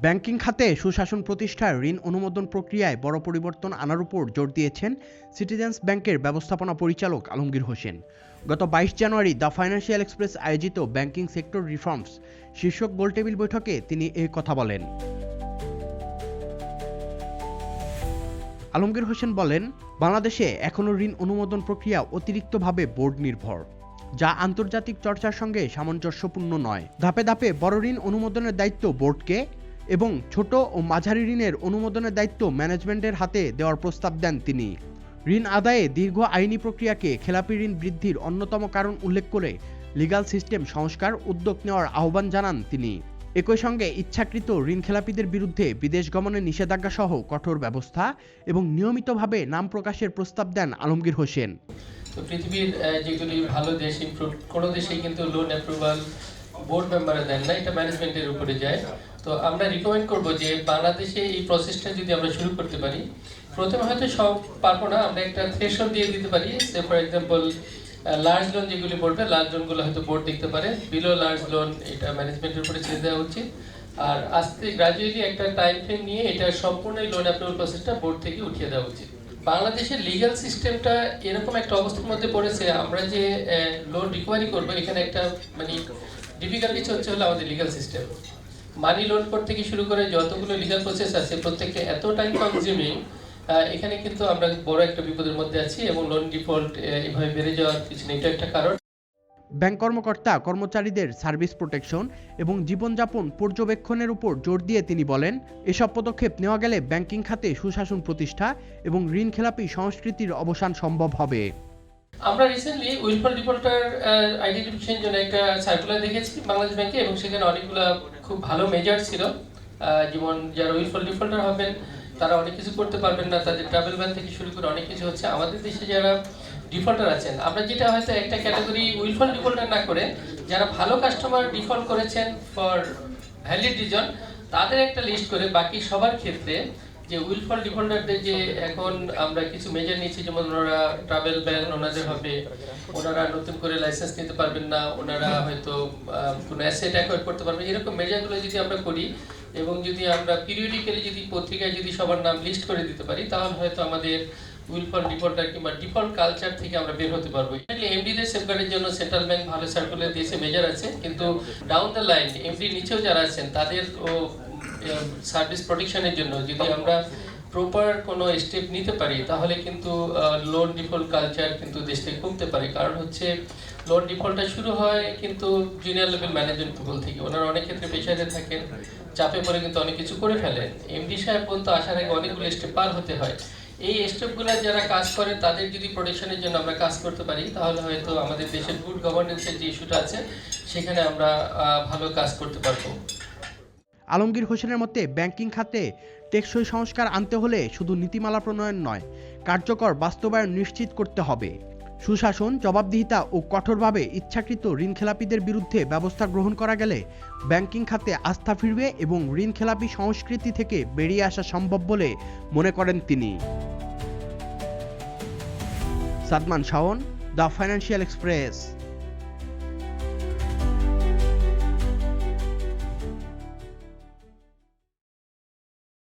Banking খাতে সুশাসন প্রতিষ্ঠার ঋণ অনুমোদন প্রক্রিয়ায় বড় পরিবর্তন আনার উপর জোর দিয়েছেন সিটিজেন্স ব্যাংকের ব্যবস্থাপনা পরিচালক আলমগীর হোসেন। গত ২২ জানুয়ারি দ্য ফাইন্যান্সিয়াল এক্সপ্রেস আয়োজিত ব্যাংকিং সেক্টর রিফর্মস শীর্ষক গোলটেবিল বৈঠকে তিনি এই কথা বলেন। আলমগীর হোসেন বলেন, বাংলাদেশে এখনও ঋণ অনুমোদন প্রক্রিয়া অতিরিক্তভাবে বোর্ড নির্ভর, যা আন্তর্জাতিক চর্চার সঙ্গে সামঞ্জস্যপূর্ণ নয়। ধাপে ধাপে বড় ঋণ অনুমোদনের দায়িত্ব বোর্ডকে এবং ছোট ও মাঝারি ঋণের অনুমোদনের দায়িত্ব ম্যানেজমেন্টের হাতে দেওয়ার প্রস্তাব দেন তিনি। ঋণ আদায়ে দীর্ঘ আইনি প্রক্রিয়াকে খেলাপি ঋণ বৃদ্ধির অন্যতম কারণ উল্লেখ করে লিগ্যাল সিস্টেম সংস্কার উদ্যোগ নেওয়ার আহ্বান জানান তিনি। একই সঙ্গে ইচ্ছাকৃত ঋণ খেলাপিদের বিরুদ্ধে বিদেশ গমনের নিষেধাজ্ঞা সহ কঠোর ব্যবস্থা এবং নিয়মিতভাবে নাম প্রকাশের প্রস্তাব দেন আলমগীর হোসেন। তো পৃথিবীর যেগুলি ভালো দেশ, ইমপ্রুভ কোনো দেশেই কিন্তু লোন অ্যাপ্রুভাল বোর্ড মেম্বারে দেন না, এটা ম্যানেজমেন্টের উপরে যায়। তো আমরা রিকমেন্ড করব যে বাংলাদেশে এই প্রসেসটা যদি আমরা শুরু করতে পারি, প্রথমে হয়তো সব পারবো না, আমরা একটা থ্রেশহোল্ড দিয়ে দিতে পারি। সে ফর এক্সাম্পল লার্জ লোন যেগুলি পড়বে, লার্জ লোনগুলো হয়তো বোর্ড দেখতে পারে, বিলো লার্জ লোন এটা ম্যানেজমেন্টের উপরে ছেড়ে দেওয়া উচিত। আর আস্তে গ্রাজুয়ালি একটা টাইম ফ্রেম নিয়ে এটা সম্পূর্ণ লোন অ্যাপ্রুভাল প্রসেসটা বোর্ড থেকে উঠিয়ে দেওয়া উচিত। বাংলাদেশের লিগ্যাল সিস্টেমটা এরকম একটা অবস্থার মধ্যে পড়েছে, আমরা যে লোন রিকভারি করবো এখানে একটা মানে ডিফিকাল্টিস হচ্ছে হলো আমাদের লিগ্যাল সিস্টেম। মানি লোন করতে থেকে শুরু করে যতগুলো লিগ্যাল প্রসেস আছে প্রত্যেকটা এত টাইম কনজিউমিং, এখানে কিন্তু আমরা বড় একটা বিপদের মধ্যে আছি এবং লোন ডিফল্ট এভাবে বেড়ে যাওয়ার পিছনে এটা একটা কারণ। ব্যাংক কর্মকর্তা কর্মচারীদের সার্ভিস প্রোটেকশন এবং জীবনযাপন পর্যবেক্ষণের উপর জোর দিয়ে তিনি বলেন, এসব পদক্ষেপ নেওয়া গেলে ব্যাংকিং খাতে সুশাসন প্রতিষ্ঠা এবং ঋণ খেলাপি সংস্কৃতির অবসান সম্ভব হবে। আমরা রিসেন্টলি উইলফল ডিফল্টার আইডেন্টিফিকেশনের জন্য একটা সার্কুলার দেখেছি বাংলাদেশ ব্যাংকে, এবং সেখানে অনেকগুলো খুব ভালো মেজার ছিল। যেমন যারা উইলফল ডিফল্টার হবেন তারা অনেক কিছু করতে পারবেন না, তাদের ট্রাভেল ব্যান থেকে শুরু করে অনেক কিছু হচ্ছে। আমাদের দেশে যারা ডিফল্টার আছেন, আমরা যেটা হয়তো একটা ক্যাটাগরি উইলফল ডিফল্টার না করে যারা ভালো কাস্টমার ডিফল্ট করেছেন ফর ভ্যালিড রিজন, তাদের একটা লিস্ট করে বাকি সবার ক্ষেত্রে যে উইলফল ডিফল্টারদের যে এখন আমরা কিছু মেজার নিচ্ছি, যেমন ওনারা ট্রাভেল ব্যান ওনাদের হবে, ওনারা নতুন করে লাইসেন্স নিতে পারবেন না, ওনারা হয়তো কোনো অ্যাসেট অ্যাকোয়ার করতে পারবেন, এরকম মেজারগুলো যদি আমরা করি এবং যদি আমরা পিরিয়ডিক্যালি যদি পত্রিকায় যদি সবার নাম লিস্ট করে দিতে পারি, তাহলে হয়তো আমাদের উইলফল ডিফল্টার কিংবা ডিফল্ট কালচার থেকে আমরা বের হতে পারবো। এমডিদের সেফগার্ডের জন্য সেন্ট্রাল ব্যাংক ভালো সার্কুলার দিয়েছে, মেজার আছে, কিন্তু ডাউন দ্য লাইন এমডি নিচেও যারা আছেন তাদের সার্ভিস প্রোটেকশনের জন্য যদি আমরা প্রপার কোনো স্টেপ নিতে পারি, তাহলে কিন্তু লোন ডিফল্ট কালচার কিন্তু দেশ থেকে কমতে পারে। কারণ হচ্ছে লোন ডিফল্টটা শুরু হয় কিন্তু জুনিয়র লেভেল ম্যানেজমেন্ট পিপল থেকে, ওনারা অনেক ক্ষেত্রে পেশাতে থাকেন, চাপে পড়ে কিন্তু অনেক কিছু করে ফেলেন। এমডি সাহেব পর্যন্ত আসার আগে অনেকগুলো স্টেপ পার হতে হয়। এই স্টেপগুলো যারা কাজ করে তাদের যদি প্রোটেকশনের জন্য আমরা কাজ করতে পারি, তাহলে হয়তো আমাদের দেশের গুড গভর্নেন্সের যে ইস্যুটা আছে সেখানে আমরা ভালো কাজ করতে পারবো। আলমগীর হোসেনের মতে, ব্যাংকিং খাতে টেকসই সংস্কার আনতে হলে শুধু নীতিমালা প্রণয়ন নয়, কার্যকর বাস্তবায়ন নিশ্চিত করতে হবে। সুশাসন, জবাবদিহিতা ও কঠোরভাবে ইচ্ছাকৃত ঋণ খেলাপিদের বিরুদ্ধে ব্যবস্থা গ্রহণ করা গেলে ব্যাংকিং খাতে আস্থা ফিরবে এবং ঋণ খেলাপি সংস্কৃতি থেকে বেরিয়ে আসা সম্ভব বলে মনে করেন তিনি। Sadman Shaon, the financial express.